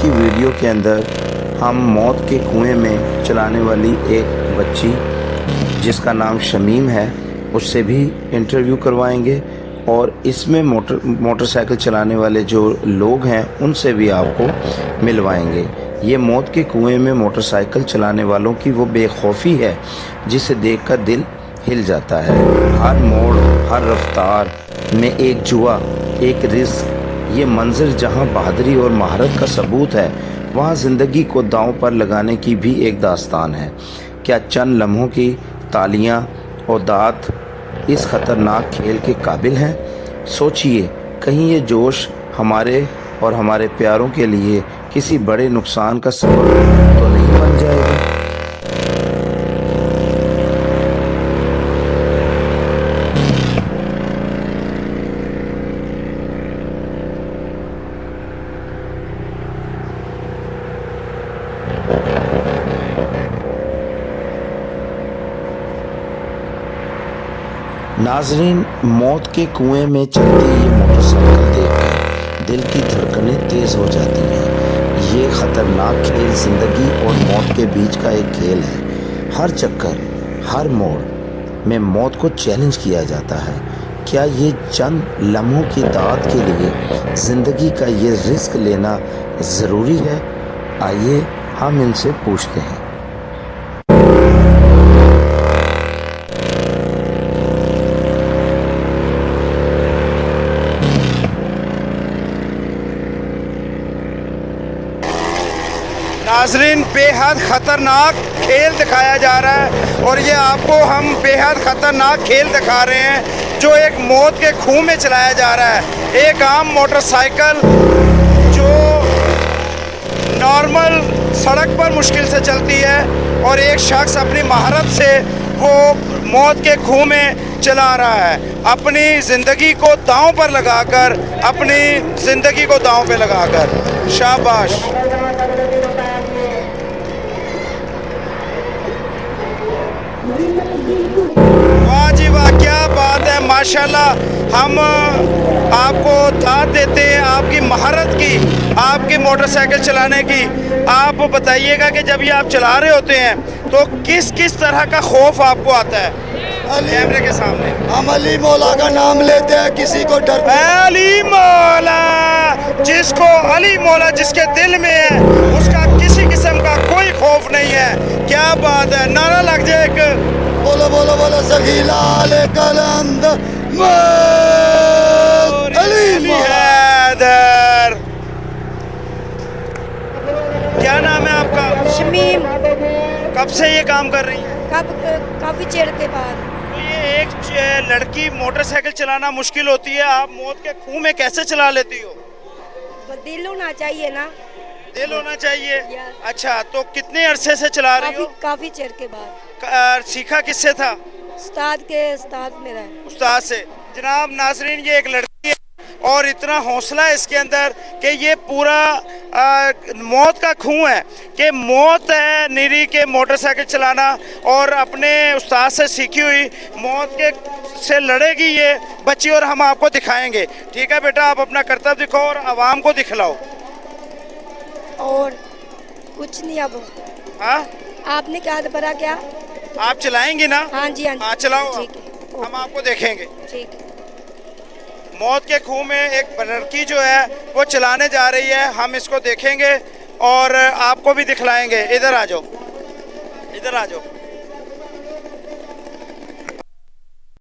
की वीडियो के अंदर हम मौत के कुएं में चलाने वाली एक बच्ची जिसका नाम शमीम है उससे भी इंटरव्यू करवाएंगे और इसमें मोटरसाइकिल चलाने वाले जो लोग हैं उनसे भी आपको मिलवाएंगे। ये मौत के कुएं में मोटरसाइकिल चलाने वालों की वो बेखौफी है जिसे देखकर दिल हिल जाता है। हर मोड़, हर रफ्तार में एक जुआ, एक रिस्क। ये मंजर जहां बहादुरी और महारत का सबूत है, वहां ज़िंदगी को दांव पर लगाने की भी एक दास्तान है। क्या चंद लम्हों की तालियां और दात इस खतरनाक खेल के काबिल हैं? सोचिए, कहीं ये जोश हमारे और हमारे प्यारों के लिए किसी बड़े नुकसान का सबब तो नहीं बन जाएगा। नाजरीन, मौत के कुएं में चलती ये मोटरसाइकिल देखकर दिल की धड़कनें तेज हो जाती हैं। ये खतरनाक खेल जिंदगी और मौत के बीच का एक खेल है। हर चक्कर, हर मोड़ में मौत को चैलेंज किया जाता है। क्या ये चंद लम्हों की दाद के लिए जिंदगी का ये रिस्क लेना ज़रूरी है? आइए हम इनसे पूछते हैं। नाजरीन, बेहद ख़तरनाक खेल दिखाया जा रहा है और ये आपको हम बेहद ख़तरनाक खेल दिखा रहे हैं जो एक मौत के खूह में चलाया जा रहा है। एक आम मोटरसाइकिल जो नॉर्मल सड़क पर मुश्किल से चलती है और एक शख्स अपनी महारत से वो मौत के खूह में चला रहा है, अपनी ज़िंदगी को दांव पर लगाकर, अपनी ज़िंदगी को दांव पे लगाकर। शाबाश। वाह जी वाह, क्या बात है, माशाल्लाह। हम आपको दाद देते हैं आपकी महारत की, आपकी मोटरसाइकिल चलाने की। आप बताइएगा कि जब ये आप चला रहे होते हैं तो किस किस तरह का खौफ आपको आता है? कैमरे के सामने हम अली मौला का नाम लेते हैं, किसी को डर अली मौला, जिसको अली मौला जिसके दिल में है उसका किसी किस्म का कोई खौफ नहीं है। क्या बात है, नारा लग जाए एक। बोलो बोलो बोलो सगीलाल कलंद अली हैदर। क्या नाम है आपका? शमीम। कब से ये काम कर रही है? काफी चेर के बाद। तो ये एक लड़की मोटरसाइकिल चलाना मुश्किल होती है, आप मौत के खूह में कैसे चला लेती हो? दिल होना चाहिए ना। दिल होना चाहिए। अच्छा, तो कितने अरसे से चला रही हो? काफी चेर के बाद। सीखा किससे था? उस्ताद मेरा है। उस्ताद से। जनाब नाजरीन, ये एक लड़की है और इतना हौसला है इसके अंदर कि ये पूरा मौत का खूह है कि मौत है निरी के मोटरसाइकिल चलाना और अपने उस्ताद से सीखी हुई मौत के से लड़ेगी ये बच्ची और हम आपको दिखाएंगे। ठीक है बेटा, आप अपना कर्तव्य दिखाओ और आवाम को दिखलाओ। और कुछ नहीं। अब हाँ, आपने क्या भरा? क्या आप चलाएंगी ना? हाँ जी, हाँ जी। हाँ चलाओ, ठीक है, हम आपको देखेंगे। ठीक। मौत के खूह में एक लड़की जो है वो चलाने जा रही है, हम इसको देखेंगे और आपको भी दिखलाएंगे। इधर आ जाओ, इधर आ जाओ।